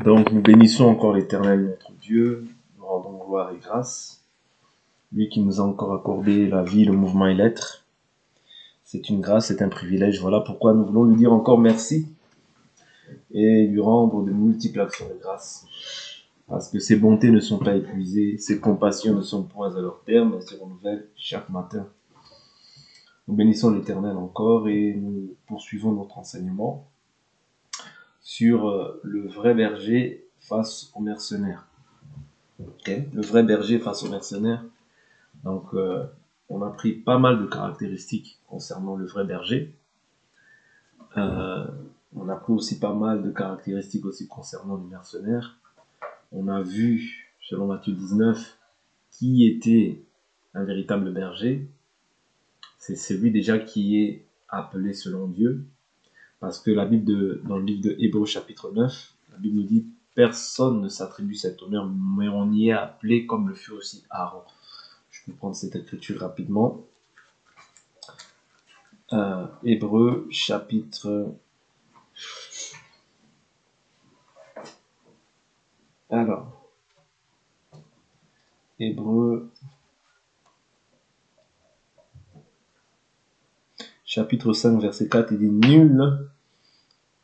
Donc nous bénissons encore l'Éternel notre Dieu, nous rendons gloire et grâce, lui qui nous a encore accordé la vie, le mouvement et l'être. C'est une grâce, c'est un privilège, voilà pourquoi nous voulons lui dire encore merci et lui rendre de multiples actions de grâce. Parce que ses bontés ne sont pas épuisées, ses compassions ne sont point à leur terme, elles se renouvellent chaque matin. Nous bénissons l'Éternel encore et nous poursuivons notre enseignement sur le vrai berger face aux mercenaires. Okay. Le vrai berger face aux mercenaires. Donc, on a pris pas mal de caractéristiques concernant le vrai berger. On a pris aussi pas mal de caractéristiques aussi concernant les mercenaires. On a vu, selon Matthieu 19, qui était un véritable berger. C'est celui déjà qui est appelé selon Dieu. Parce que la Bible, dans le livre de Hébreux chapitre 9, la Bible nous dit « Personne ne s'attribue cet honneur, mais on y est appelé comme le fut aussi Aaron. » Je peux prendre cette écriture rapidement. Hébreux chapitre... Alors, Hébreux chapitre 5, verset 4, il dit « Nul »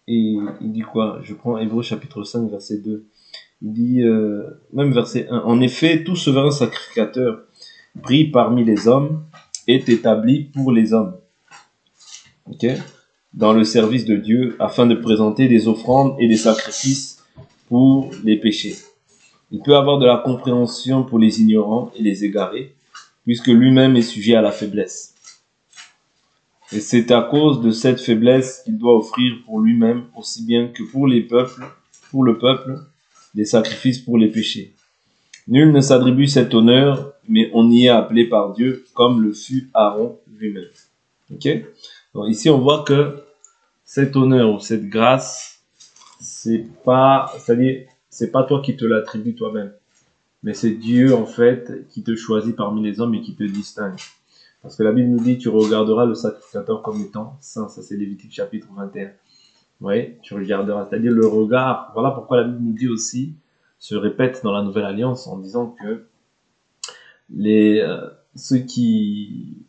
et il dit quoi? Je prends Hébreux chapitre 5, verset 2. Il dit, même verset 1, « En effet, tout souverain sacrificateur pris parmi les hommes est établi pour les hommes. » Ok, dans le service de Dieu, afin de présenter des offrandes et des sacrifices pour les péchés. Il peut avoir de la compréhension pour les ignorants et les égarés, puisque lui-même est sujet à la faiblesse. Et c'est à cause de cette faiblesse qu'il doit offrir pour lui-même, aussi bien que pour le peuple, des sacrifices pour les péchés. Nul ne s'attribue cet honneur, mais on y est appelé par Dieu, comme le fut Aaron lui-même. Ok? Donc ici, on voit que cet honneur ou cette grâce, c'est pas toi qui te l'attribue toi-même, mais c'est Dieu en fait qui te choisit parmi les hommes et qui te distingue. Parce que la Bible nous dit, tu regarderas le sacrificateur comme étant saint. Ça c'est Lévitique chapitre 21. Oui, tu regarderas, c'est-à-dire le regard. Voilà pourquoi la Bible nous dit aussi, se répète dans la Nouvelle Alliance en disant que ceux qui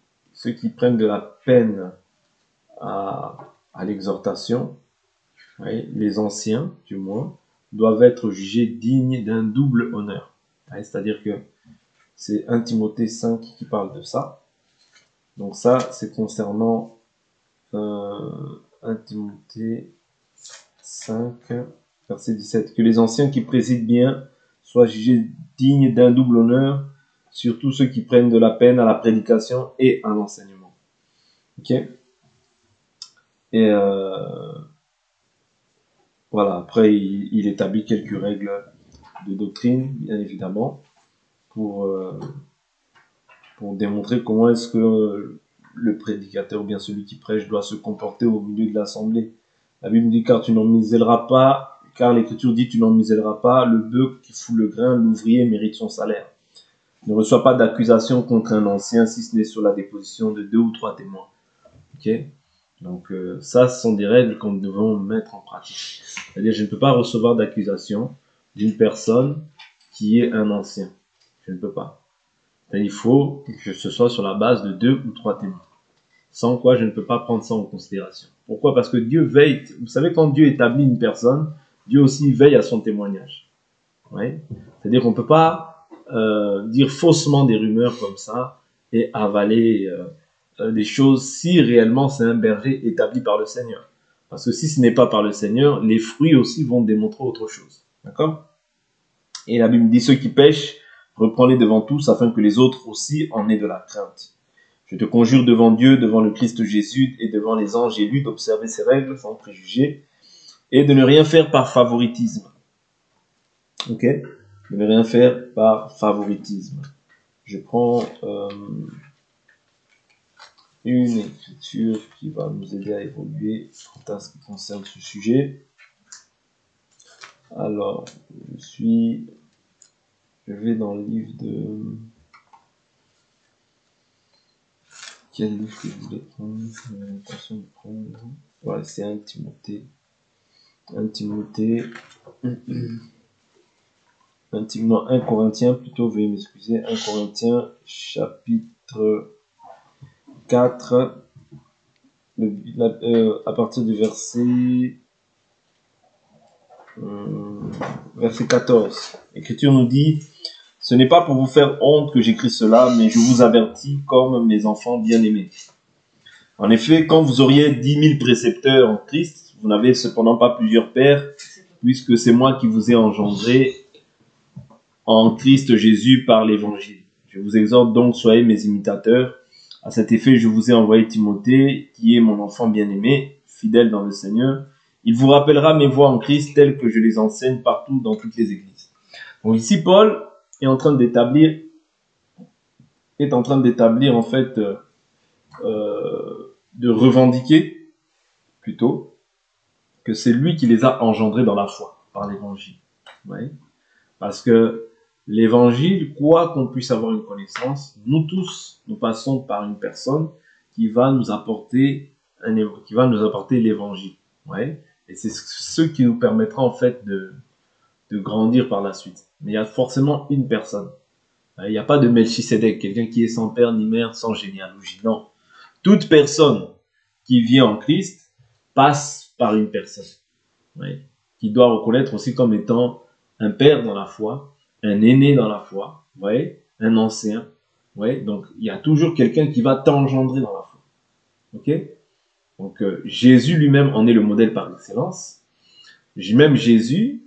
prennent de la peine à l'exhortation, oui, les anciens, du moins, doivent être jugés dignes d'un double honneur. Oui, c'est-à-dire que c'est 1 Timothée 5 qui parle de ça. Donc ça, c'est concernant 1 Timothée 5, verset 17. Que les anciens qui président bien soient jugés dignes d'un double honneur, surtout ceux qui prennent de la peine à la prédication et à l'enseignement. Ok? Et voilà, après, il établit quelques règles de doctrine, bien évidemment, pour démontrer comment est-ce que le prédicateur, ou bien celui qui prêche, doit se comporter au milieu de l'assemblée. La Bible dit, car l'Écriture dit, tu n'en muselleras pas, le bœuf qui fout le grain, l'ouvrier mérite son salaire. Ne reçois pas d'accusation contre un ancien, si ce n'est sur la déposition de 2 ou 3 témoins. Ok? Donc ça, ce sont des règles qu'on devons mettre en pratique. C'est-à-dire, je ne peux pas recevoir d'accusation d'une personne qui est un ancien. Je ne peux pas. Il faut que ce soit sur la base de 2 ou 3 témoins. Sans quoi, je ne peux pas prendre ça en considération. Pourquoi? Parce que Dieu veille. Vous savez, quand Dieu établit une personne, Dieu aussi veille à son témoignage. Ouais? C'est-à-dire qu'on ne peut pas dire faussement des rumeurs comme ça et avaler des choses si réellement c'est un berger établi par le Seigneur. Parce que si ce n'est pas par le Seigneur, les fruits aussi vont démontrer autre chose. D'accord? Et la Bible dit, ceux qui pêchent, reprends-les devant tous, afin que les autres aussi en aient de la crainte. Je te conjure devant Dieu, devant le Christ Jésus et devant les anges élus d'observer ces règles sans préjugés et de ne rien faire par favoritisme. Ok? De ne rien faire par favoritisme. Je prends une écriture qui va nous aider à évoluer quant à ce qui concerne ce sujet. Alors, je vais dans le livre de... Quel livre que je voulais prendre? J'ai l'intention de prendre... Ouais, c'est 1 Timothée. 1 Timothée, 1 Corinthiens plutôt, veuillez m'excuser, 1 Corinthiens chapitre 4, à partir du verset 14. L'Écriture nous dit: ce n'est pas pour vous faire honte que j'écris cela, mais je vous avertis comme mes enfants bien-aimés. En effet, quand vous auriez 10 000 précepteurs en Christ, vous n'avez cependant pas plusieurs pères, puisque c'est moi qui vous ai engendré en Christ Jésus par l'Évangile. Je vous exhorte donc, soyez mes imitateurs. À cet effet, je vous ai envoyé Timothée, qui est mon enfant bien-aimé, fidèle dans le Seigneur. Il vous rappellera mes voies en Christ telles que je les enseigne partout dans toutes les églises. Donc ici, Paul est en train d'établir en fait, de revendiquer plutôt que c'est lui qui les a engendrés dans la foi par l'Évangile. Ouais. Parce que l'Évangile, quoi qu'on puisse avoir une connaissance, nous tous, nous passons par une personne qui va nous apporter l'Évangile. Ouais. Et c'est ce qui nous permettra en fait de grandir par la suite. Mais il y a forcément une personne. Il n'y a pas de Melchisédek, quelqu'un qui est sans père ni mère, sans généalogie. Non. Toute personne qui vient en Christ passe par une personne. Ouais. Qui doit reconnaître aussi comme étant un père dans la foi, un aîné dans la foi, ouais, un ancien. Ouais. Donc, il y a toujours quelqu'un qui va t'engendrer dans la foi. Ok? Donc, Jésus lui-même en est le modèle par excellence. Même Jésus,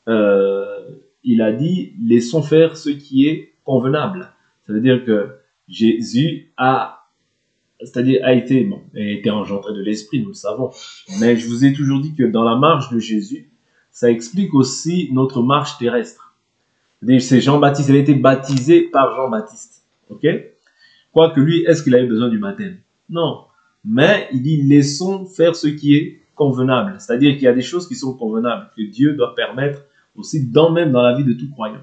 il a dit, laissons faire ce qui est convenable. Ça veut dire que Jésus a été engendré de l'esprit, nous le savons. Mais je vous ai toujours dit que dans la marche de Jésus, ça explique aussi notre marche terrestre. C'est Jean-Baptiste, il a été baptisé par Jean-Baptiste. Ok? Quoique lui, est-ce qu'il avait besoin du baptême? Non. Mais il dit, laissons faire ce qui est convenable. C'est-à-dire qu'il y a des choses qui sont convenables, que Dieu doit permettre aussi même dans la vie de tout croyant.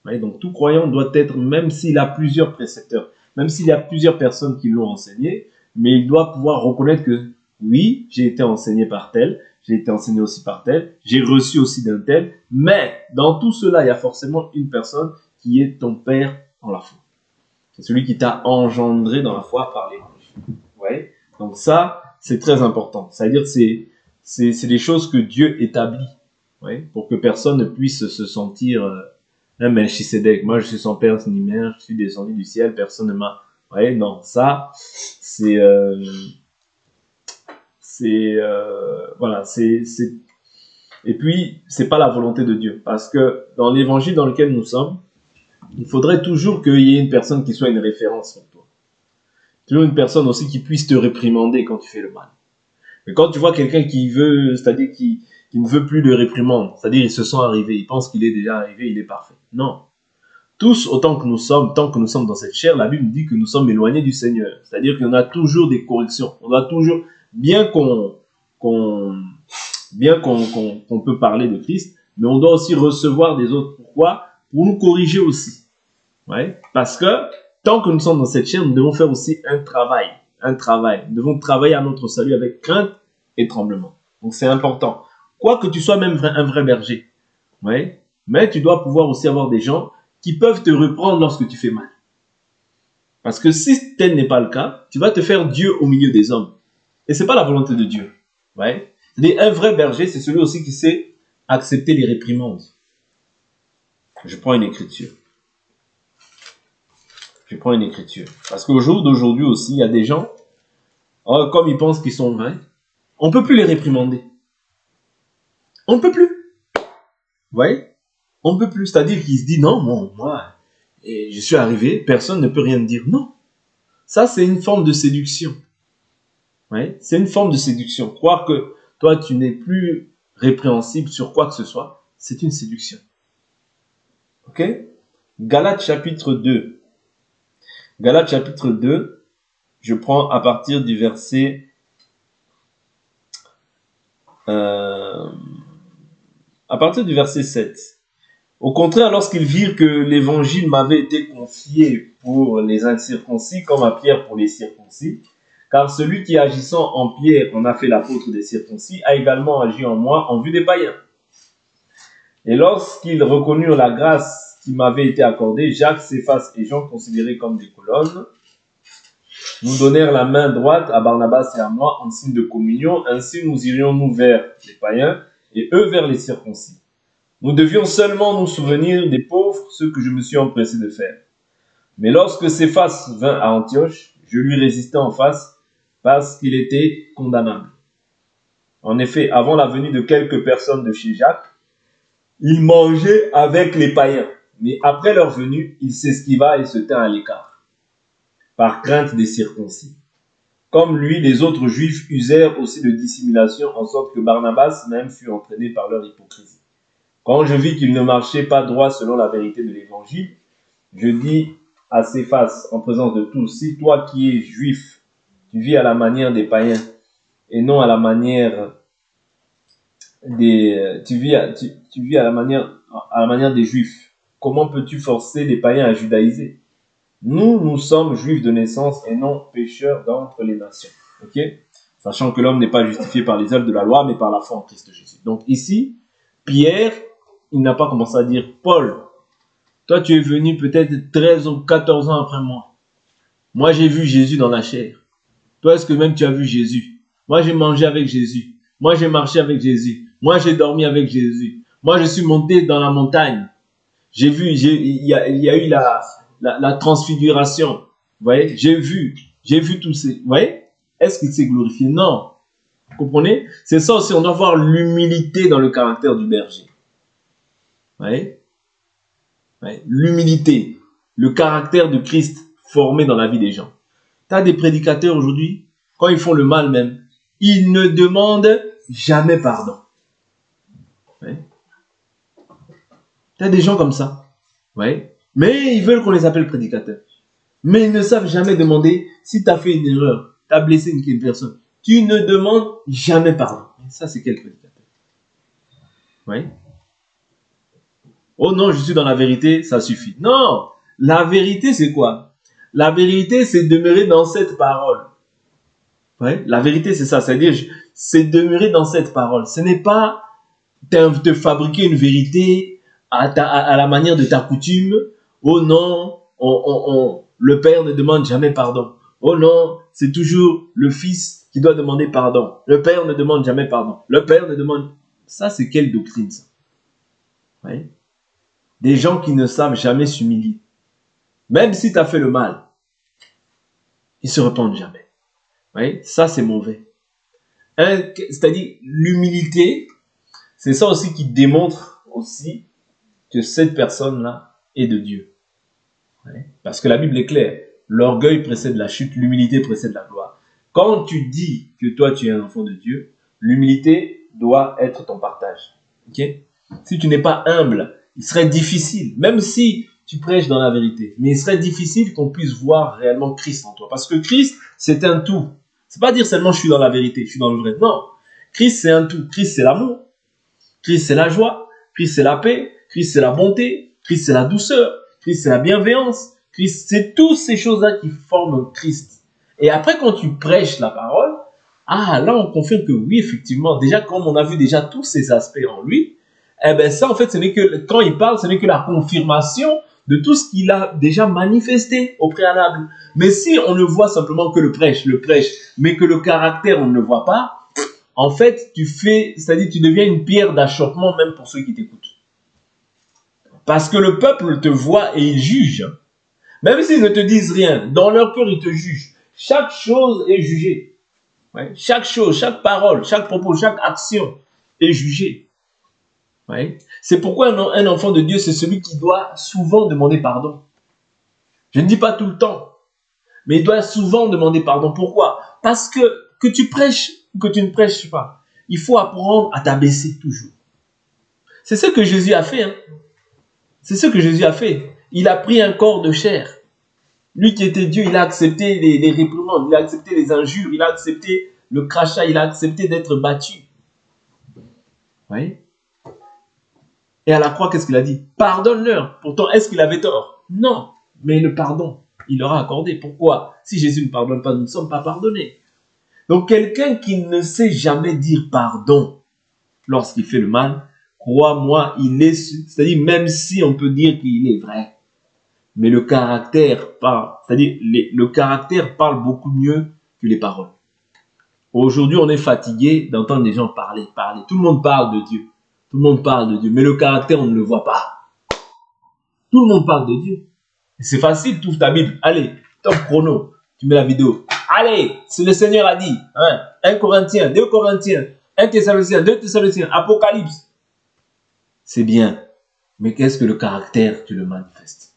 Ouais, donc tout croyant doit être, même s'il a plusieurs précepteurs, même s'il y a plusieurs personnes qui l'ont enseigné, mais il doit pouvoir reconnaître que oui, j'ai été enseigné par tel, j'ai été enseigné aussi par tel, j'ai reçu aussi d'un tel, mais dans tout cela, il y a forcément une personne qui est ton père dans la foi. C'est celui qui t'a engendré dans la foi par l'Évangile. Ouais. Donc ça, c'est très important. C'est-à-dire c'est des choses que Dieu établit, ouais, pour que personne ne puisse se sentir un Melchisédek. Moi, je suis sans père ni mère, je suis descendu du ciel, personne ne m'a. Ouais, non, ça, voilà, et puis c'est pas la volonté de Dieu, parce que dans l'Évangile dans lequel nous sommes, il faudrait toujours qu'il y ait une personne qui soit une référence pour toi. Toujours une personne aussi qui puisse te réprimander quand tu fais le mal. Mais quand tu vois quelqu'un qui veut, c'est-à-dire qui ne veut plus de réprimande, c'est-à-dire il se sent arrivé, il pense qu'il est déjà arrivé, il est parfait. Non. Tous, autant que nous sommes, tant que nous sommes dans cette chair, la Bible dit que nous sommes éloignés du Seigneur. C'est-à-dire qu'on a toujours des corrections. On doit toujours, bien qu'on peut parler de Christ, mais on doit aussi recevoir des autres. Pourquoi? Pour nous corriger aussi. Ouais. Parce que tant que nous sommes dans cette chair, nous devons faire aussi un travail. Nous devons travailler à notre salut avec crainte et tremblement. Donc c'est important. Quoi que tu sois même un vrai berger, ouais, mais tu dois pouvoir aussi avoir des gens qui peuvent te reprendre lorsque tu fais mal. Parce que si tel n'est pas le cas, tu vas te faire Dieu au milieu des hommes. Et c'est pas la volonté de Dieu. Ouais. Un vrai berger, c'est celui aussi qui sait accepter les réprimandes. Je prends une écriture. Parce qu'au jour d'aujourd'hui aussi, il y a des gens, comme ils pensent qu'ils sont vrais, on ne peut plus les réprimander. On ne peut plus. Vous voyez? On ne peut plus. C'est-à-dire qu'ils se disent, non, moi, je suis arrivé, personne ne peut rien me dire. Non. Ça, c'est une forme de séduction. Ouais? C'est une forme de séduction. Croire que toi, tu n'es plus répréhensible sur quoi que ce soit, c'est une séduction. Ok? Galates chapitre 2. Galates chapitre 2, je prends à partir du verset à partir du verset 7. Au contraire, lorsqu'ils virent que l'évangile m'avait été confié pour les incirconcis comme à Pierre pour les circoncis, Car celui qui agissant en Pierre en a fait l'apôtre des circoncis a également agi en moi en vue des païens. Et lorsqu'ils reconnurent la grâce qui m'avait été accordée, Jacques, Céphas et Jean, considérés comme des colonnes, nous donnèrent la main droite à Barnabas et à moi en signe de communion. Ainsi nous irions-nous vers les païens et eux vers les circoncis. Nous devions seulement nous souvenir des pauvres, ce que je me suis empressé de faire. Mais lorsque Céphas vint à Antioche, je lui résistai en face parce qu'il était condamnable. En effet, avant la venue de quelques personnes de chez Jacques, il mangeait avec les païens. Mais après leur venue, il s'esquiva et se tint à l'écart, par crainte des circoncis. Comme lui, les autres juifs usèrent aussi de dissimulation, en sorte que Barnabas même fut entraîné par leur hypocrisie. Quand je vis qu'il ne marchait pas droit selon la vérité de l'évangile, je dis à Céphas, en présence de tous, si toi qui es juif, tu vis à la manière des païens et non à la manière tu vis à la manière des juifs, comment peux-tu forcer les païens à judaïser? Nous sommes juifs de naissance et non pécheurs d'entre les nations. Ok? Sachant que l'homme n'est pas justifié par les œuvres de la loi, mais par la foi en Christ Jésus. Donc ici, Pierre, il n'a pas commencé à dire, Paul, toi tu es venu peut-être 13 ou 14 ans après moi. Moi j'ai vu Jésus dans la chair. Toi est-ce que même tu as vu Jésus? Moi j'ai mangé avec Jésus. Moi j'ai marché avec Jésus. Moi j'ai dormi avec Jésus. Moi je suis monté dans la montagne. J'ai vu, il y a eu la transfiguration. Vous voyez, j'ai vu tous ces. Vous voyez, est-ce qu'il s'est glorifié? Non. Vous comprenez? C'est ça aussi, on doit voir l'humilité dans le caractère du berger. Vous voyez? L'humilité, le caractère de Christ formé dans la vie des gens. Tu as des prédicateurs aujourd'hui, quand ils font le mal même, ils ne demandent jamais pardon. Tu as des gens comme ça. Ouais. Mais ils veulent qu'on les appelle prédicateurs. Mais ils ne savent jamais demander si tu as fait une erreur, tu as blessé une personne. Tu ne demandes jamais pardon. Et ça, c'est quel prédicateur? Oui. Oh non, je suis dans la vérité, ça suffit. Non, la vérité, c'est quoi? La vérité, c'est demeurer dans cette parole. Ouais. La vérité, c'est ça. C'est-à-dire, c'est demeurer dans cette parole. Ce n'est pas te fabriquer une vérité à la manière de ta coutume. Oh non, le père ne demande jamais pardon. Oh non, c'est toujours le fils qui doit demander pardon. Le père ne demande jamais pardon. Le père ne demande... Ça, c'est quelle doctrine, ça? Ouais. Des gens qui ne savent jamais s'humilier. Même si tu as fait le mal, ils se repentent jamais. Ouais. Ça, c'est mauvais. C'est-à-dire, l'humilité, c'est ça aussi qui démontre aussi que cette personne-là est de Dieu. Ouais. Parce que la Bible est claire. L'orgueil précède la chute, l'humilité précède la gloire. Quand tu dis que toi tu es un enfant de Dieu, l'humilité doit être ton partage. Okay? Si tu n'es pas humble, il serait difficile, même si tu prêches dans la vérité, mais il serait difficile qu'on puisse voir réellement Christ en toi. Parce que Christ, c'est un tout. C'est pas dire seulement je suis dans la vérité, je suis dans le vrai. Non. Christ, c'est un tout. Christ, c'est l'amour. Christ, c'est la joie. Christ, c'est la paix. Christ, c'est la bonté. Christ, c'est la douceur. Christ, c'est la bienveillance. Christ, c'est toutes ces choses-là qui forment Christ. Et après, quand tu prêches la parole, là, on confirme que oui, effectivement, déjà, comme on a vu déjà tous ces aspects en lui, eh ben ça, en fait, ce n'est que, quand il parle, ce n'est que la confirmation de tout ce qu'il a déjà manifesté au préalable. Mais si on ne voit simplement que le prêche, mais que le caractère, on ne le voit pas, en fait, c'est-à-dire tu deviens une pierre d'achoppement même pour ceux qui t'écoutent. Parce que le peuple te voit et il juge. Même s'ils ne te disent rien, dans leur cœur, ils te jugent. Chaque chose est jugée. Ouais. Chaque chose, chaque parole, chaque propos, chaque action est jugée. Ouais. C'est pourquoi un enfant de Dieu, c'est celui qui doit souvent demander pardon. Je ne dis pas tout le temps, mais il doit souvent demander pardon. Pourquoi? Parce que tu prêches ou que tu ne prêches pas, il faut apprendre à t'abaisser toujours. C'est ce que Jésus a fait. Hein. C'est ce que Jésus a fait. Il a pris un corps de chair. Lui qui était Dieu, il a accepté les réprimandes, il a accepté les injures, il a accepté le crachat, il a accepté d'être battu. Vous voyez? Et à la croix, qu'est-ce qu'il a dit? Pardonne-leur. Pourtant, est-ce qu'il avait tort? Non, mais le pardon. il leur a accordé. Pourquoi? Si Jésus ne pardonne pas, nous ne sommes pas pardonnés. Donc quelqu'un qui ne sait jamais dire pardon lorsqu'il fait le mal, crois-moi, c'est-à-dire même si on peut dire qu'il est vrai, mais le caractère parle, c'est-à-dire le caractère parle beaucoup mieux que les paroles. Aujourd'hui, on est fatigué d'entendre les gens parler. Tout le monde parle de Dieu. Tout le monde parle de Dieu, mais le caractère, on ne le voit pas. Tout le monde parle de Dieu. C'est facile, tu ouvres ta Bible. Allez, top chrono, tu mets la vidéo. Allez, c'est le Seigneur a dit. 1 Corinthiens, 2 Corinthiens, 1 Thessaloniciens, 2 Thessaloniciens, Apocalypse. C'est bien. Mais qu'est-ce que le caractère, tu le manifestes?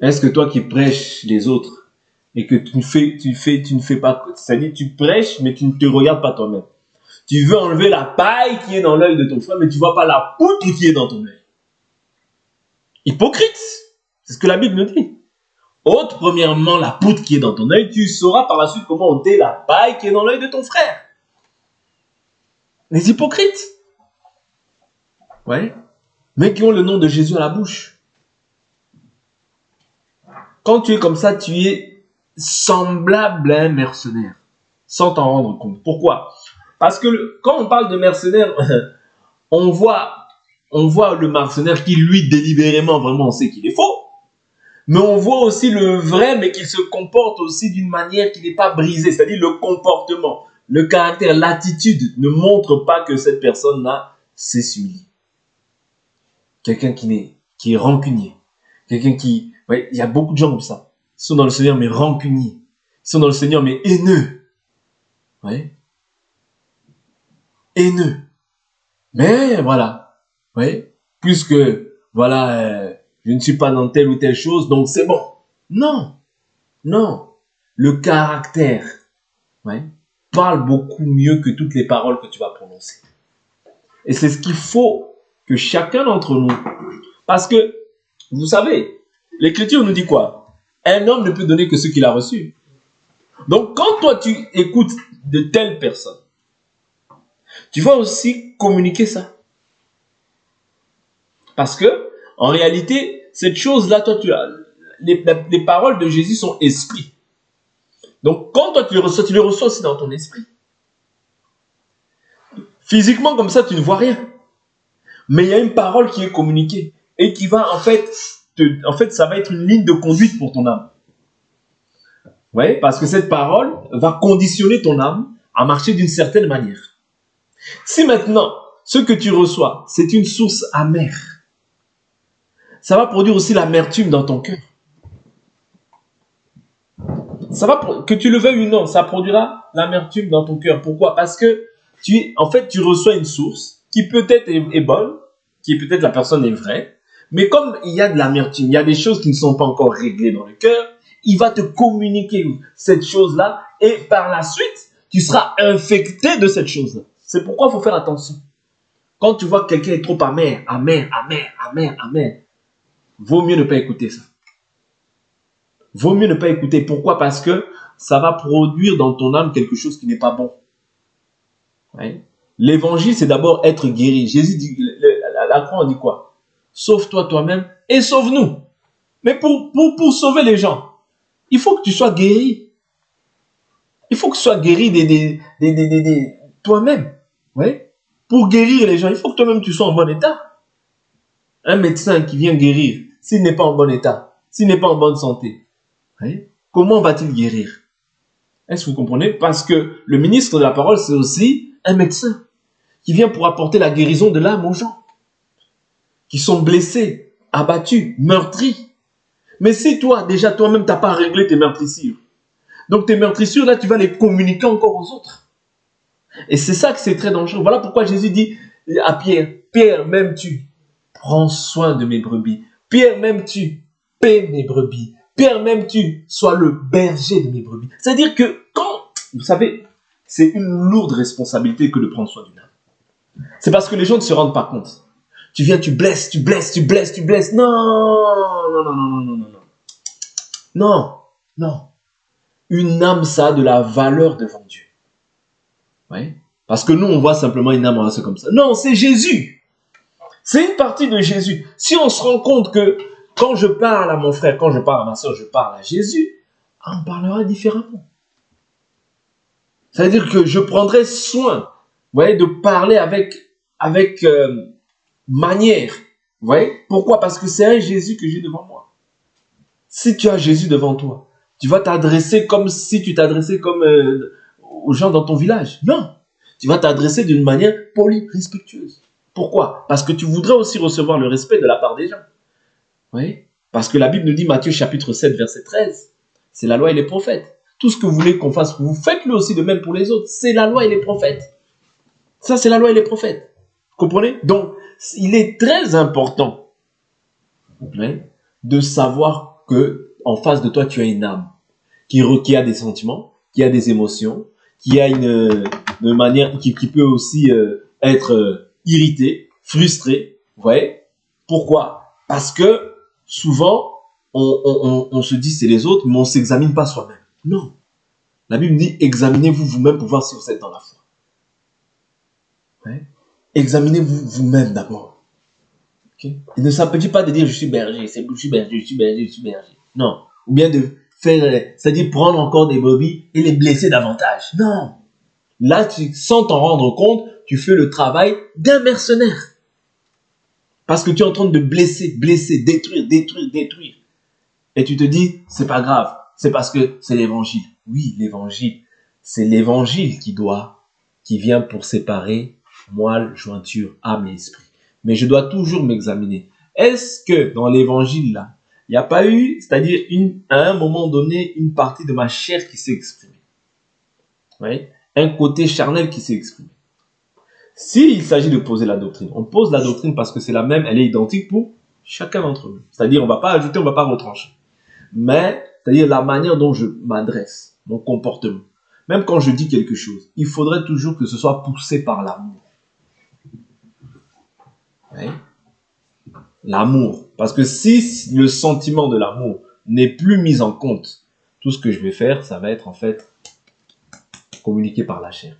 Est-ce que toi qui prêches les autres et que tu ne fais pas, c'est-à-dire tu prêches mais tu ne te regardes pas toi-même. Tu veux enlever la paille qui est dans l'œil de ton frère mais tu ne vois pas la poutre qui est dans ton œil. Hypocrite, c'est ce que la Bible nous dit. Ôte premièrement la poutre qui est dans ton œil, tu sauras par la suite comment ôter la paille qui est dans l'œil de ton frère. Les hypocrites, ouais, mais qui ont le nom de Jésus à la bouche. Quand tu es comme ça, tu es semblable à un mercenaire, sans t'en rendre compte. Pourquoi? Parce que quand on parle de mercenaire, on voit le mercenaire qui, lui, délibérément, vraiment, on sait qu'il est faux. Mais on voit aussi le vrai, mais qu'il se comporte aussi d'une manière qui n'est pas brisée. C'est-à-dire le comportement, le caractère, l'attitude ne montre pas que cette personne-là s'est s'humilie. Quelqu'un qui est rancunier. Quelqu'un qui... Ouais, il y a beaucoup de gens comme ça. Ils sont dans le Seigneur, mais rancuniers. Ils sont dans le Seigneur, mais haineux. Ouais. Haineux. Mais voilà. Ouais. Puisque, voilà, je ne suis pas dans telle ou telle chose, donc c'est bon. Non. Non. Le caractère, ouais, parle beaucoup mieux que toutes les paroles que tu vas prononcer. Et c'est ce qu'il faut que chacun d'entre nous... Parce que, vous savez, l'Écriture nous dit quoi? Un homme ne peut donner que ce qu'il a reçu. Donc, quand toi, tu écoutes de telles personnes, tu vas aussi communiquer ça. Parce que, en réalité, cette chose-là, toi, les paroles de Jésus sont esprit. Donc, quand toi, tu le reçois aussi dans ton esprit. Physiquement, comme ça, tu ne vois rien. Mais il y a une parole qui est communiquée et qui va, en fait, ça va être une ligne de conduite pour ton âme. Oui, parce que cette parole va conditionner ton âme à marcher d'une certaine manière. Si maintenant, ce que tu reçois, c'est une source amère, ça va produire aussi l'amertume dans ton cœur. Ça va, que tu le veuilles ou non, ça produira l'amertume dans ton cœur. Pourquoi? Parce que tu reçois une source qui peut-être est bonne, qui peut-être la personne est vraie, mais comme il y a de l'amertume, il y a des choses qui ne sont pas encore réglées dans le cœur, il va te communiquer cette chose-là et par la suite, tu seras infecté de cette chose-là. C'est pourquoi il faut faire attention. Quand tu vois que quelqu'un est trop amer, vaut mieux ne pas écouter ça. Vaut mieux ne pas écouter. Pourquoi? Parce que ça va produire dans ton âme quelque chose qui n'est pas bon. Ouais. L'évangile, c'est d'abord être guéri. Jésus dit, la croix, on dit quoi? Sauve-toi toi-même et sauve-nous. Mais pour sauver les gens, il faut que tu sois guéri. Il faut que tu sois guéri toi-même. Ouais. Pour guérir les gens, il faut que toi-même tu sois en bon état. Un médecin qui vient guérir, s'il n'est pas en bon état, s'il n'est pas en bonne santé, ouais, comment va-t-il guérir? Est-ce que vous comprenez? Parce que le ministre de la parole, c'est aussi un médecin qui vient pour apporter la guérison de l'âme aux gens qui sont blessés, abattus, meurtris. Mais si toi, déjà toi-même, tu n'as pas réglé tes meurtrissures, donc tes meurtrissures, là, tu vas les communiquer encore aux autres. Et c'est ça que c'est très dangereux. Voilà pourquoi Jésus dit à Pierre, Pierre, m'aimes-tu? Prends soin de mes brebis. Pierre, m'aimes-tu? Paie mes brebis. Pierre, m'aimes-tu? Sois le berger de mes brebis. C'est-à-dire que quand, vous savez, c'est une lourde responsabilité que de prendre soin d'une âme. C'est parce que les gens ne se rendent pas compte. Tu viens, tu blesses. Non. Une âme, ça a de la valeur devant Dieu. Ouais. Parce que nous, on voit simplement une âme ramassée comme ça. Non, c'est Jésus. C'est une partie de Jésus. Si on se rend compte que quand je parle à mon frère, quand je parle à ma soeur, je parle à Jésus, on parlera différemment. Ça veut dire que je prendrai soin, vous voyez, de parler avec manière. Vous voyez? Pourquoi? Parce que c'est un Jésus que j'ai devant moi. Si tu as Jésus devant toi, tu vas t'adresser comme si tu t'adressais comme aux gens dans ton village. Non. Tu vas t'adresser d'une manière polie, respectueuse. Pourquoi? Parce que tu voudrais aussi recevoir le respect de la part des gens. Vous voyez? Parce que la Bible nous dit, Matthieu chapitre 7, verset 13, c'est la loi et les prophètes. Tout ce que vous voulez qu'on fasse pour vous, faites-le aussi de même pour les autres. C'est la loi et les prophètes. Ça, c'est la loi et les prophètes. Vous comprenez? Donc, il est très important, ouais, de savoir que en face de toi, tu as une âme qui a des sentiments, qui a des émotions, qui a une manière, qui peut aussi être irritée, frustrée. Vous voyez? Pourquoi? Parce que souvent, on se dit c'est les autres, mais on ne s'examine pas soi-même. Non. La Bible dit examinez-vous vous-même pour voir si vous êtes dans la foi. Ouais. Examinez-vous vous-même d'abord. Okay? Il ne s'agit pas de dire je suis berger, je suis berger, je suis berger, je suis berger. Non. Ou bien de faire, c'est-à-dire prendre encore des brebis et les blesser davantage. Non. Là, sans t'en rendre compte, tu fais le travail d'un mercenaire. Parce que tu es en train de blesser, détruire. Et tu te dis, c'est pas grave, c'est parce que c'est l'évangile. Oui, l'évangile, c'est l'évangile qui vient pour séparer moelle, jointure, âme et esprit. Mais je dois toujours m'examiner. Est-ce que dans l'évangile là, il n'y a pas eu, c'est-à-dire à un moment donné, une partie de ma chair qui s'est exprimée? Oui, un côté charnel qui s'est exprimé. S'il s'agit de poser la doctrine, on pose la doctrine parce que c'est la même, elle est identique pour chacun d'entre nous. C'est-à-dire, on ne va pas ajouter, on ne va pas retrancher. Mais, c'est-à-dire la manière dont je m'adresse, mon comportement. Même quand je dis quelque chose, il faudrait toujours que ce soit poussé par l'amour. Oui. L'amour. Parce que si le sentiment de l'amour n'est plus mis en compte, tout ce que je vais faire, ça va être en fait communiqué par la chair.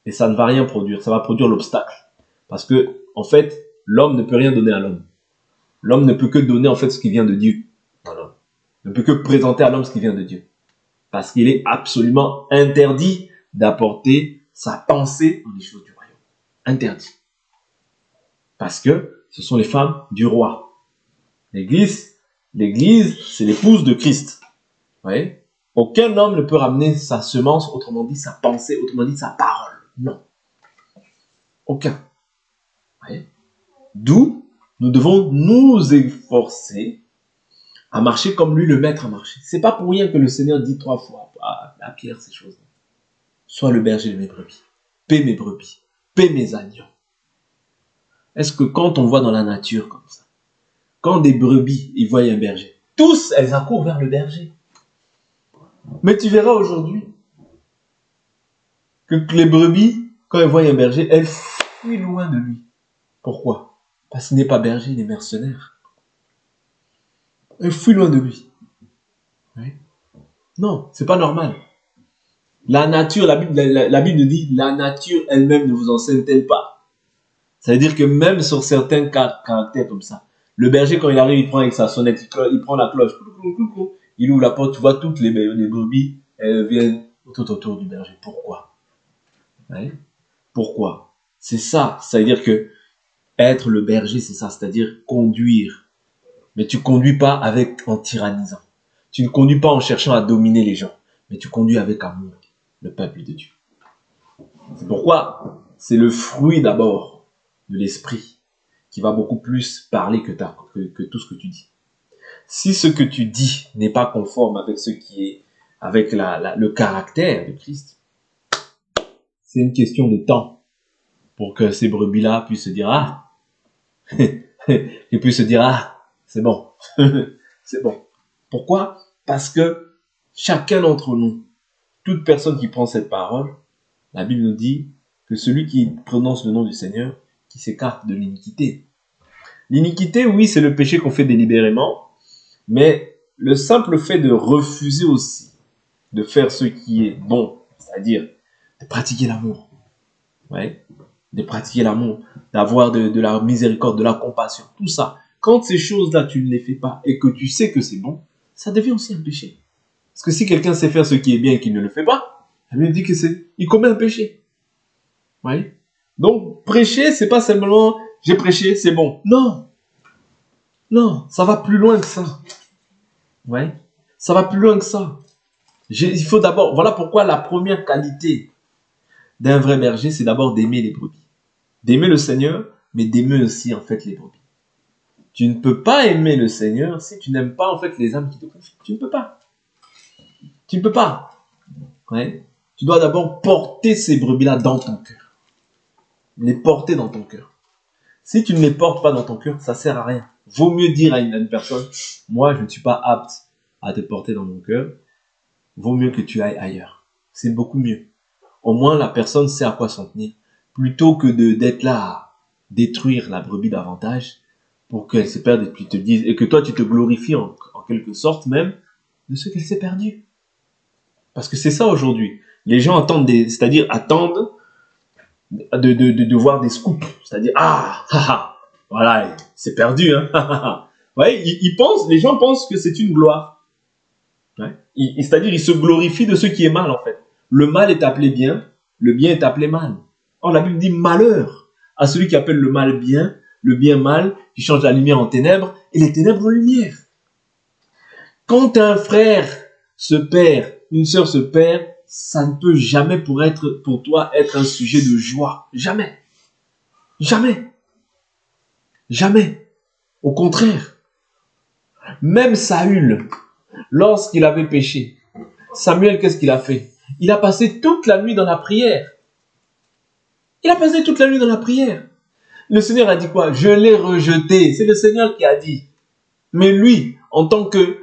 Et ça ne va rien produire, ça va produire l'obstacle. Parce que, en fait, l'homme ne peut rien donner à l'homme. L'homme ne peut que donner en fait ce qui vient de Dieu. Voilà. Ne peut que présenter à l'homme ce qui vient de Dieu. Parce qu'il est absolument interdit d'apporter sa pensée dans les choses du royaume. Interdit. Parce que ce sont les femmes du roi. L'église, c'est l'épouse de Christ. Vous voyez? Aucun homme ne peut ramener sa semence, autrement dit sa pensée, autrement dit sa parole. Non. Aucun. Vous voyez? D'où nous devons nous efforcer à marcher comme lui le maître a marché. C'est pas pour rien que le Seigneur dit 3 fois à Pierre ces choses. Sois le berger de mes brebis. Paie mes brebis. Paie mes agneaux. Est-ce que quand on voit dans la nature comme ça, quand des brebis, ils voient un berger, tous, elles accourent vers le berger. Mais tu verras aujourd'hui que les brebis, quand elles voient un berger, elles fuient loin de lui. Pourquoi? Parce qu'il n'est pas berger, il est mercenaire. Elles fuient loin de lui. Oui. Non, c'est pas normal. La nature, la Bible dit, la nature elle-même ne vous enseigne-t-elle pas? Ça veut dire que même sur certains caractères comme ça, le berger, quand il arrive, il prend avec sa sonnette, il prend la cloche, il ouvre la porte, tu vois toutes les brebis, elles viennent tout autour du berger. Pourquoi? Oui. Pourquoi? C'est ça. Ça veut dire que être le berger, c'est ça, c'est-à-dire conduire. Mais tu conduis pas en tyrannisant. Tu ne conduis pas en cherchant à dominer les gens, mais tu conduis avec amour le peuple de Dieu. C'est pourquoi c'est le fruit d'abord de l'esprit qui va beaucoup plus parler que tout ce que tu dis. Si ce que tu dis n'est pas conforme avec ce qui est avec le caractère de Christ, c'est une question de temps pour que ces brebis-là puissent se dire ils puissent se dire c'est bon, c'est bon. Pourquoi? Parce que chacun d'entre nous, toute personne qui prend cette parole, la Bible nous dit que celui qui prononce le nom du Seigneur, qui s'écarte de l'iniquité. L'iniquité, oui, c'est le péché qu'on fait délibérément, mais le simple fait de refuser aussi de faire ce qui est bon, c'est-à-dire de pratiquer l'amour, ouais, de pratiquer l'amour, d'avoir de la miséricorde, de la compassion, tout ça. quand ces choses-là, tu ne les fais pas et que tu sais que c'est bon, ça devient aussi un péché. Parce que si quelqu'un sait faire ce qui est bien et qu'il ne le fait pas, elle me dit que il commet un péché. Vous voyez? Donc, prêcher, c'est pas simplement, j'ai prêché, c'est bon. Non. Non, ça va plus loin que ça. Ouais. Ça va plus loin que ça. Il faut d'abord, voilà pourquoi la première qualité d'un vrai berger, c'est d'abord d'aimer les brebis. D'aimer le Seigneur, mais d'aimer aussi, en fait, les brebis. Tu ne peux pas aimer le Seigneur si tu n'aimes pas, en fait, les âmes qui te confient. Tu ne peux pas. Tu ne peux pas. Ouais. Tu dois d'abord porter ces brebis-là dans ton cœur. Les porter dans ton cœur. Si tu ne les portes pas dans ton cœur, ça sert à rien. Vaut mieux dire à une personne, moi, je ne suis pas apte à te porter dans mon cœur. Vaut mieux que tu ailles ailleurs. C'est beaucoup mieux. Au moins, la personne sait à quoi s'en tenir. Plutôt que d'être là à détruire la brebis davantage pour qu'elle se perde et que tu te dises, et que toi, tu te glorifies en quelque sorte même de ce qu'elle s'est perdue. Parce que c'est ça aujourd'hui. Les gens attendent attendent de voir des scoops. C'est-à-dire, voilà, c'est perdu, hein. Ouais, les gens pensent que c'est une gloire. Ouais. C'est-à-dire, ils se glorifient de ce qui est mal, en fait. Le mal est appelé bien, le bien est appelé mal. Or, la Bible dit malheur à celui qui appelle le mal bien, le bien mal, qui change la lumière en ténèbres et les ténèbres en lumière. Quand un frère se perd, une sœur se perd, ça ne peut jamais pour toi être un sujet de joie. Jamais. Jamais. Jamais. Au contraire. Même Saül, lorsqu'il avait péché, Samuel, qu'est-ce qu'il a fait? Il a passé toute la nuit dans la prière. Il a passé toute la nuit dans la prière. Le Seigneur a dit quoi? Je l'ai rejeté. C'est le Seigneur qui a dit. Mais lui, en tant que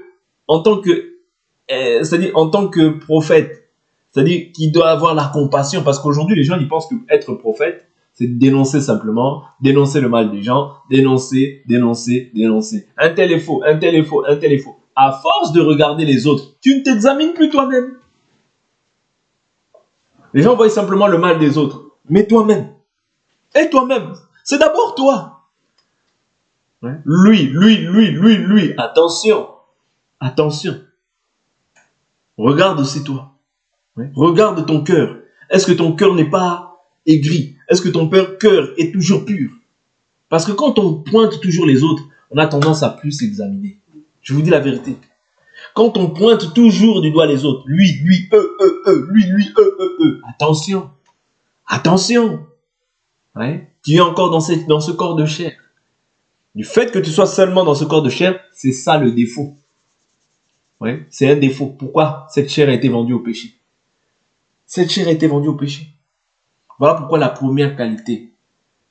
prophète, c'est-à-dire qu'il doit avoir la compassion, parce qu'aujourd'hui, les gens, ils pensent qu'être prophète, c'est dénoncer simplement, dénoncer le mal des gens, dénoncer. Un tel est faux, un tel est faux, un tel est faux. À force de regarder les autres, tu ne t'examines plus toi-même. Les gens voient simplement le mal des autres. Mais toi-même, et toi-même, c'est d'abord toi. Ouais. Lui. Attention. Regarde aussi toi. Ouais. Regarde ton cœur. Est-ce que ton cœur n'est pas aigri? Est-ce que ton cœur est toujours pur? Parce que quand on pointe toujours les autres, on a tendance à plus s'examiner. Je vous dis la vérité. Quand on pointe toujours du doigt les autres, lui, attention. Ouais. Tu es encore dans ce corps de chair. Du fait que tu sois seulement dans ce corps de chair, c'est ça le défaut. Ouais. C'est un défaut. Pourquoi cette chair a été vendue au péché? Cette chair a été vendue au péché. Voilà pourquoi la première qualité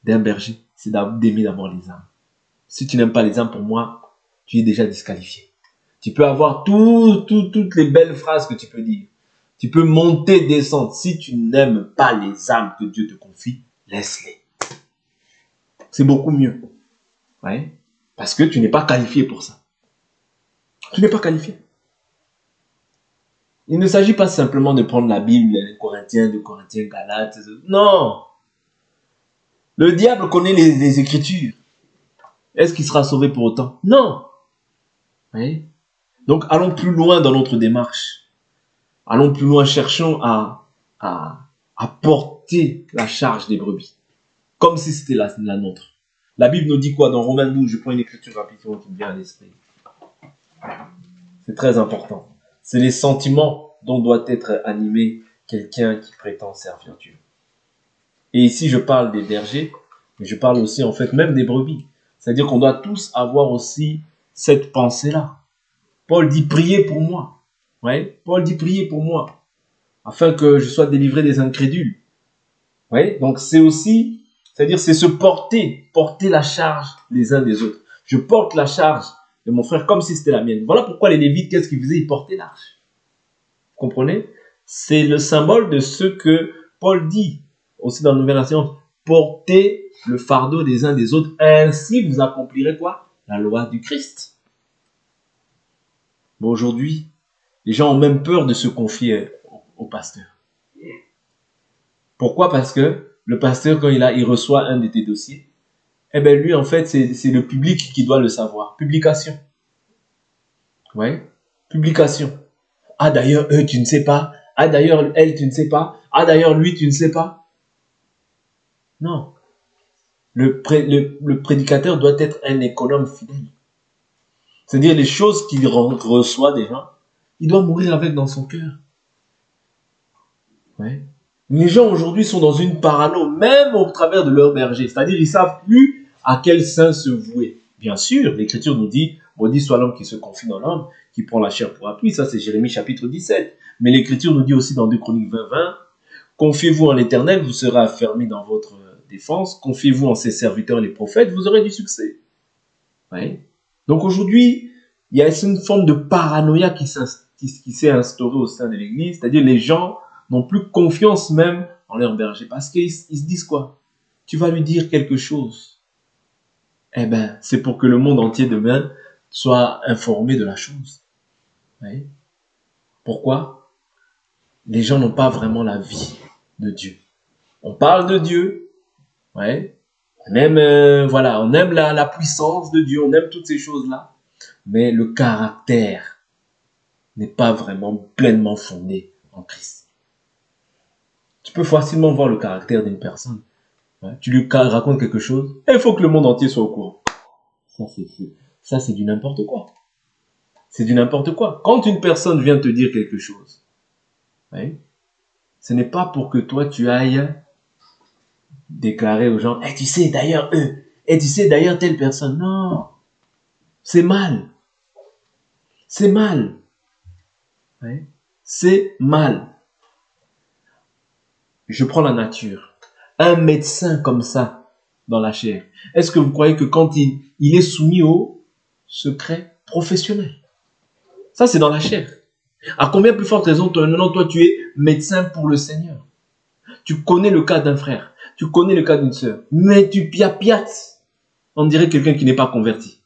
d'un berger, c'est d'aimer d'abord les âmes. Si tu n'aimes pas les âmes, pour moi, tu es déjà disqualifié. Tu peux avoir toutes les belles phrases que tu peux dire. Tu peux monter, descendre. Si tu n'aimes pas les âmes que Dieu te confie, laisse-les. C'est beaucoup mieux. Ouais. Parce que tu n'es pas qualifié pour ça. Tu n'es pas qualifié. Il ne s'agit pas simplement de prendre la Bible, les Corinthiens, Galates. Non. Le diable connaît les Écritures. Est-ce qu'il sera sauvé pour autant? Non. Oui. Donc, allons plus loin dans notre démarche. Allons plus loin, cherchons à porter la charge des brebis. Comme si c'était la nôtre. La Bible nous dit quoi dans Romains 12? Je prends une écriture rapidement qui me vient à l'esprit. C'est très important. C'est les sentiments dont doit être animé quelqu'un qui prétend servir Dieu. Et ici, je parle des bergers, mais je parle aussi en fait même des brebis. C'est-à-dire qu'on doit tous avoir aussi cette pensée-là. Paul dit priez pour moi. Ouais, Paul dit priez pour moi, afin que je sois délivré des incrédules. Ouais, donc c'est aussi, c'est-à-dire c'est se porter la charge les uns des autres. Je porte la charge de mon frère comme si c'était la mienne. Voilà pourquoi les Lévites, qu'est-ce qu'ils faisaient? Ils portaient l'arche. Vous comprenez? C'est le symbole de ce que Paul dit aussi dans la Nouvelle Nation. Portez le fardeau des uns des autres, ainsi vous accomplirez quoi? La loi du Christ. Mais aujourd'hui, les gens ont même peur de se confier au pasteur. Pourquoi? Parce que le pasteur, quand il reçoit un de tes dossiers, Eh bien, lui, en fait, c'est le public qui doit le savoir. Publication. Ouais. Publication. Ah, d'ailleurs, eux, tu ne sais pas. Ah, d'ailleurs, elle, tu ne sais pas. Ah, d'ailleurs, lui, tu ne sais pas. Non. Le prédicateur doit être un économe fidèle. C'est-à-dire les choses qu'il reçoit des gens, il doit mourir avec dans son cœur. Ouais. Les gens aujourd'hui sont dans une parano, même au travers de leur berger. C'est-à-dire ils ne savent plus à quel saint se vouer. Bien sûr, l'Écriture nous dit, maudit soit l'homme qui se confie dans l'homme, qui prend la chair pour appui. Ça, c'est Jérémie chapitre 17. Mais l'Écriture nous dit aussi dans 2 Chroniques 20, confiez-vous en l'Éternel, vous serez affermis dans votre défense. Confiez-vous en ses serviteurs les prophètes, vous aurez du succès. Ouais. Donc aujourd'hui, il y a une forme de paranoïa qui s'est instaurée au sein de l'Église, c'est-à-dire les gens n'ont plus confiance même en leur berger, parce qu'ils se disent quoi? Tu vas lui dire quelque chose, eh ben, c'est pour que le monde entier demain soit informé de la chose. Ouais. Pourquoi? Les gens n'ont pas vraiment la vie de Dieu. On parle de Dieu, ouais. On aime, voilà, on aime la puissance de Dieu, on aime toutes ces choses-là, mais le caractère n'est pas vraiment pleinement fondé en Christ. Tu peux facilement voir le caractère d'une personne. Ouais. Tu lui racontes quelque chose, et il faut que le monde entier soit au courant. Ça, c'est du n'importe quoi. C'est du n'importe quoi. Quand une personne vient te dire quelque chose, ouais, ce n'est pas pour que toi, tu ailles déclarer aux gens, tu sais, d'ailleurs, eux, tu sais, d'ailleurs, telle personne. Non, c'est mal. C'est mal. Ouais. C'est mal. Je prends la nature. Un médecin comme ça, dans la chair, est-ce que vous croyez que quand il est soumis au secret professionnel? Ça, c'est dans la chair. À combien plus forte raison, toi, tu es médecin pour le Seigneur? Tu connais le cas d'un frère, tu connais le cas d'une sœur, mais tu piapiates. On dirait quelqu'un qui n'est pas converti.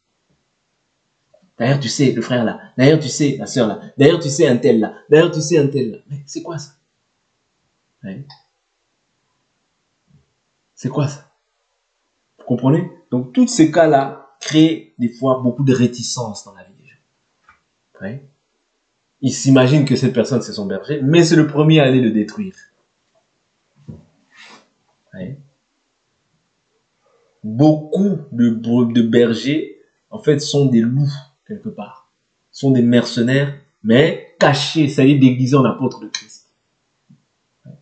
D'ailleurs, tu sais, le frère là. D'ailleurs, tu sais, la sœur là. D'ailleurs, tu sais, un tel là. D'ailleurs, tu sais, un tel là. Mais c'est quoi ça? Ouais. C'est quoi ça? Vous comprenez? Donc, tous ces cas-là créent des fois beaucoup de réticence dans la vie des gens. Ouais. Ils s'imaginent que cette personne, c'est son berger, mais c'est le premier à aller le détruire. Ouais. Beaucoup de bergers, en fait, sont des loups, quelque part. Sont des mercenaires, mais cachés, c'est-à-dire déguisés en apôtres de Christ. Ouais.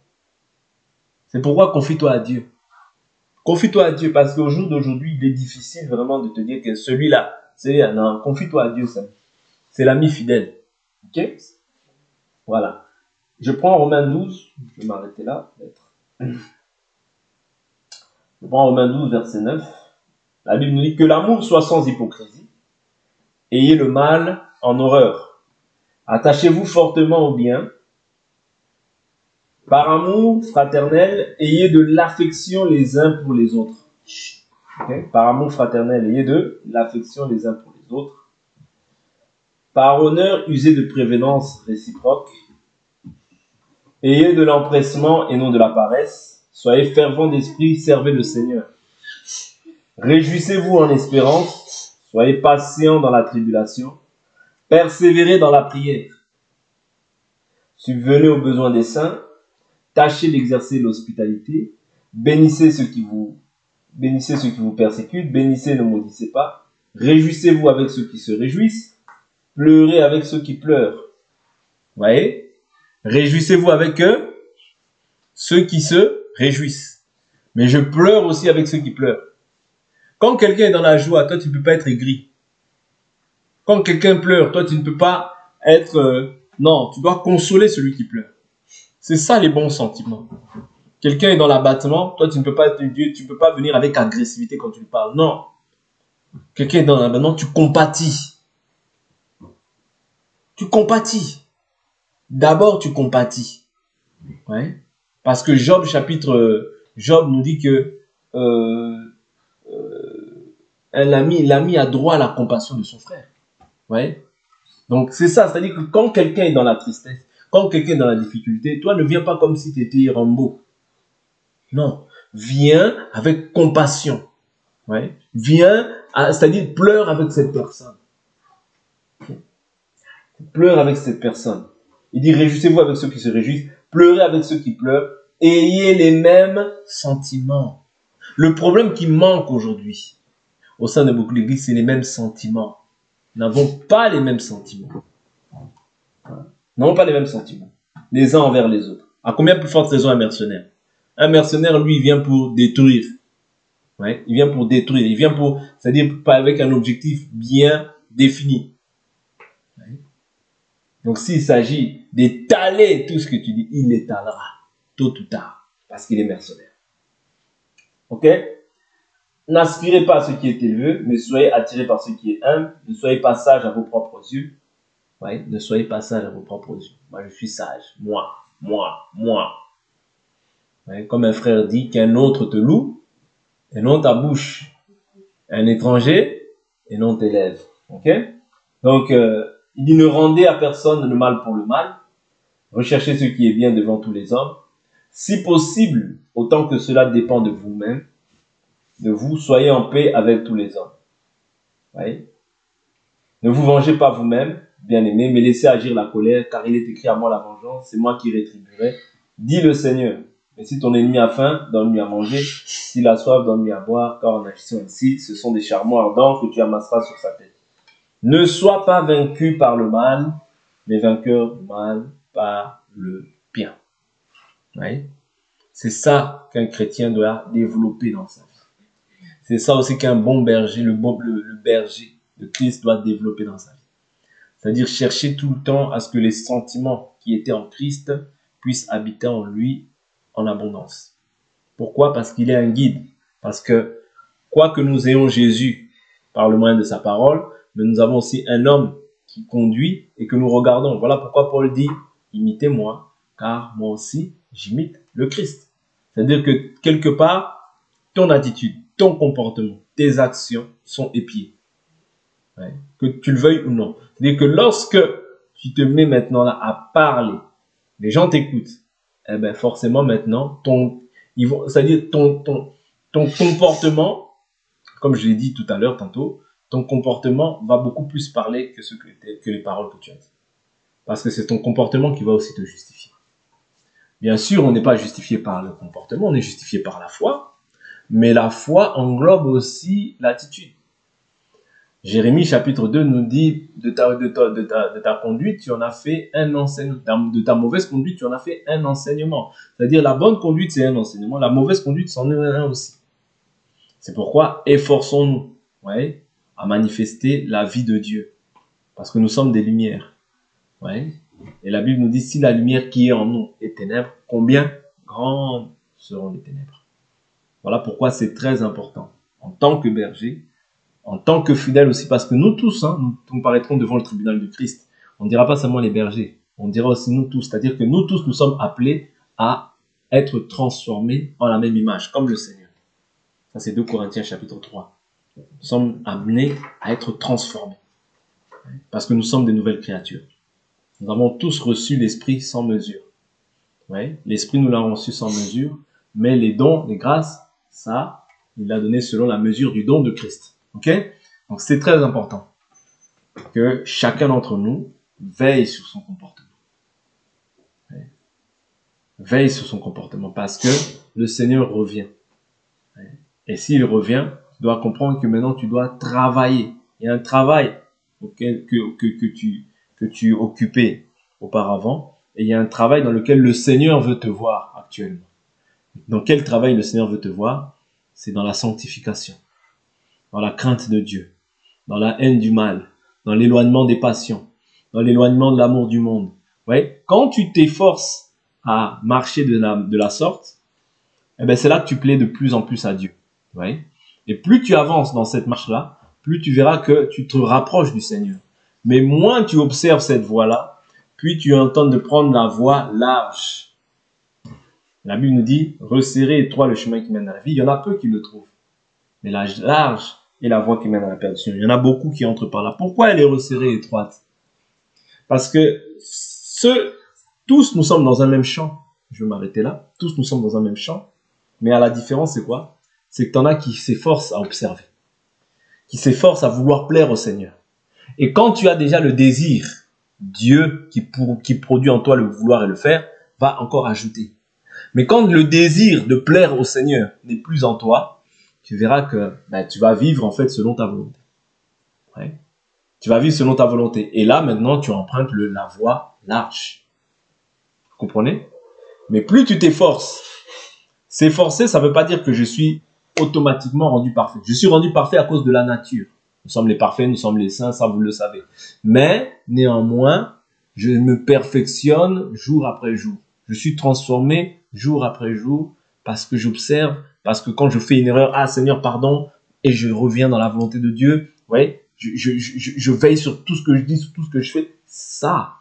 C'est pourquoi confie-toi à Dieu. Confie-toi à Dieu, parce qu'au jour d'aujourd'hui, il est difficile vraiment de te dire que celui-là, non, confie-toi à Dieu, ça. C'est l'ami fidèle. Ok? Voilà. Je prends Romains 12, je vais m'arrêter là, peut-être. Je prends Romains 12, verset 9. La Bible nous dit que l'amour soit sans hypocrisie. Ayez le mal en horreur. Attachez-vous fortement au bien. Par amour fraternel, ayez de l'affection les uns pour les autres. Okay? Par amour fraternel, ayez de l'affection les uns pour les autres. Par honneur, usez de prévenance réciproque. Ayez de l'empressement et non de la paresse. Soyez fervents d'esprit, servez le Seigneur. Réjouissez-vous en espérance. Soyez patients dans la tribulation. Persévérez dans la prière. Subvenez aux besoins des saints. Tâchez d'exercer l'hospitalité. Bénissez ceux qui vous persécutent. Bénissez, ne maudissez pas. Réjouissez-vous avec ceux qui se réjouissent. Pleurez avec ceux qui pleurent. Vous voyez? Réjouissez-vous avec eux, ceux qui se réjouissent. Mais je pleure aussi avec ceux qui pleurent. Quand quelqu'un est dans la joie, toi, tu ne peux pas être aigri. Quand quelqu'un pleure, toi, tu ne peux pas être... non, tu dois consoler celui qui pleure. C'est ça les bons sentiments. Quelqu'un est dans l'abattement, toi, tu ne peux pas venir avec agressivité quand tu lui parles. Non. Quelqu'un est dans l'abattement, tu compatis. Tu compatis. D'abord, tu compatis. Ouais. Parce que Job nous dit que l'ami a droit à la compassion de son frère. Ouais. Donc, c'est ça. C'est-à-dire que quand quelqu'un est dans la tristesse, quand quelqu'un est dans la difficulté, toi, ne viens pas comme si tu étais Rambo. Non. Viens avec compassion. Ouais. Viens, c'est-à-dire pleure avec cette personne. Pleure avec cette personne. Il dit réjouissez-vous avec ceux qui se réjouissent, pleurez avec ceux qui pleurent, ayez les mêmes sentiments. Le problème qui manque aujourd'hui au sein de beaucoup d'églises, c'est les mêmes sentiments. Nous n'avons pas les mêmes sentiments. Nous n'avons pas les mêmes sentiments, les uns envers les autres. À combien plus forte raison un mercenaire? Un mercenaire, lui, il vient pour détruire. Ouais, il vient pour détruire. Il vient pour, c'est-à-dire pas avec un objectif bien défini. Ouais. Donc, s'il s'agit d'étaler tout ce que tu dis, il l'étalera, tôt ou tard, parce qu'il est mercenaire. Ok? N'aspirez pas à ce qui est élevé, mais soyez attirés par ce qui est humble. Ne soyez pas sages à vos propres yeux. Ouais, ne soyez pas sages à vos propres yeux. Moi, je suis sage. Moi. Ouais, comme un frère dit, qu'un autre te loue, et non ta bouche. Un étranger, et non tes lèvres. Ok? Donc, il dit ne rendez à personne le mal pour le mal. Recherchez ce qui est bien devant tous les hommes. Si possible, autant que cela dépend de vous-même, de vous, soyez en paix avec tous les hommes. Ouais. Ne vous vengez pas vous-même, bien-aimés, mais laissez agir la colère, car il est écrit à moi la vengeance, c'est moi qui rétribuerai, dit le Seigneur. Mais si ton ennemi a faim, donne-lui à manger. S'il a soif, donne-lui à boire, car en agissant ainsi, ce sont des charbons ardents que tu amasseras sur sa tête. Ne sois pas vaincu par le mal, mais vainqueur du mal par le bien. Ouais. C'est ça qu'un chrétien doit développer dans sa vie. C'est ça aussi qu'un bon berger, le berger de Christ doit développer dans sa vie. C'est-à-dire chercher tout le temps à ce que les sentiments qui étaient en Christ puissent habiter en lui en abondance. Pourquoi? Parce qu'il est un guide. Parce que, quoi que nous ayons Jésus par le moyen de sa parole, mais nous avons aussi un homme qui conduit et que nous regardons. Voilà pourquoi Paul dit, imitez-moi, car moi aussi, j'imite le Christ. C'est-à-dire que, quelque part, ton attitude, ton comportement, tes actions sont épiées. Ouais. Que tu le veuilles ou non. C'est-à-dire que lorsque tu te mets maintenant là à parler, les gens t'écoutent, eh ben forcément maintenant, c'est-à-dire ton comportement, comme je l'ai dit tout à l'heure tantôt, ton comportement va beaucoup plus parler que les paroles que tu as dit. Parce que c'est ton comportement qui va aussi te justifier. Bien sûr, on n'est pas justifié par le comportement, on est justifié par la foi, mais la foi englobe aussi l'attitude. Jérémie chapitre 2 nous dit de ta conduite, tu en as fait un enseignement. De ta mauvaise conduite, tu en as fait un enseignement. C'est-à-dire la bonne conduite, c'est un enseignement. La mauvaise conduite, c'en est un aussi. C'est pourquoi efforçons-nous à manifester la vie de Dieu. Parce que nous sommes des lumières. Ouais. Et la Bible nous dit, si la lumière qui est en nous est ténèbres, combien grandes seront les ténèbres? Voilà pourquoi c'est très important. En tant que berger, en tant que fidèle aussi, parce que nous tous, nous comparaîtrons devant le tribunal de Christ. On ne dira pas seulement les bergers, on dira aussi nous tous. C'est-à-dire que nous tous, nous sommes appelés à être transformés en la même image, comme le Seigneur. Ça, c'est 2 Corinthiens chapitre 3. Nous sommes amenés à être transformés, parce que nous sommes des nouvelles créatures. Nous avons tous reçu l'Esprit sans mesure. Ouais. L'Esprit, nous l'avons reçu sans mesure, mais les dons, les grâces, ça, il l'a donné selon la mesure du don de Christ. Ok? Donc c'est très important que chacun d'entre nous veille sur son comportement. Ouais. Veille sur son comportement parce que le Seigneur revient. Ouais. Et s'il revient, tu dois comprendre que maintenant tu dois travailler. Il y a un travail auquel que tu occupais auparavant et il y a un travail dans lequel le Seigneur veut te voir actuellement. Dans quel travail le Seigneur veut te voir? C'est dans la sanctification, dans la crainte de Dieu, dans la haine du mal, dans l'éloignement des passions, dans l'éloignement de l'amour du monde. Ouais. Quand tu t'efforces à marcher de la sorte, eh ben c'est là que tu plais de plus en plus à Dieu. Ouais. Et plus tu avances dans cette marche-là, plus tu verras que tu te rapproches du Seigneur. Mais moins tu observes cette voie-là, puis tu entends de prendre la voie large. La Bible nous dit, resserrez étroit le chemin qui mène à la vie. Il y en a peu qui le trouvent. Mais la large est la voie qui mène à la perdition. Il y en a beaucoup qui entrent par là. Pourquoi elle est resserrée et étroite? Parce que tous nous sommes dans un même champ. Je vais m'arrêter là. Tous nous sommes dans un même champ. Mais à la différence, c'est quoi? c'est que tu en as qui s'efforcent à observer, qui s'efforcent à vouloir plaire au Seigneur. Et quand tu as déjà le désir, Dieu qui produit en toi le vouloir et le faire, va encore ajouter. Mais quand le désir de plaire au Seigneur n'est plus en toi, tu verras que tu vas vivre en fait selon ta volonté. Ouais. Tu vas vivre selon ta volonté. Et là, maintenant, tu empruntes la voie large. Vous comprenez? Mais plus tu t'efforces, s'efforcer, ça ne veut pas dire que je suis automatiquement rendu parfait. Je suis rendu parfait à cause de la nature. Nous sommes les parfaits, nous sommes les saints, ça vous le savez. Mais néanmoins, je me perfectionne jour après jour. Je suis transformé jour après jour parce que j'observe, parce que quand je fais une erreur, ah Seigneur, pardon, et je reviens dans la volonté de Dieu. Ouais, je veille sur tout ce que je dis, sur tout ce que je fais. Ça,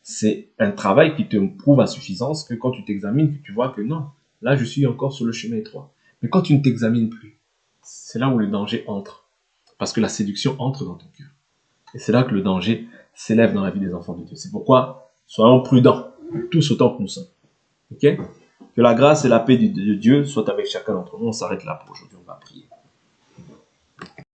c'est un travail qui te prouve à suffisance que quand tu t'examines, que tu vois que non, là je suis encore sur le chemin étroit. Mais quand tu ne t'examines plus, c'est là où le danger entre. Parce que la séduction entre dans ton cœur. Et c'est là que le danger s'élève dans la vie des enfants de Dieu. C'est pourquoi, soyons prudents, tous autant que nous sommes. Ok? Que la grâce et la paix de Dieu soient avec chacun d'entre nous. On s'arrête là pour aujourd'hui, on va prier.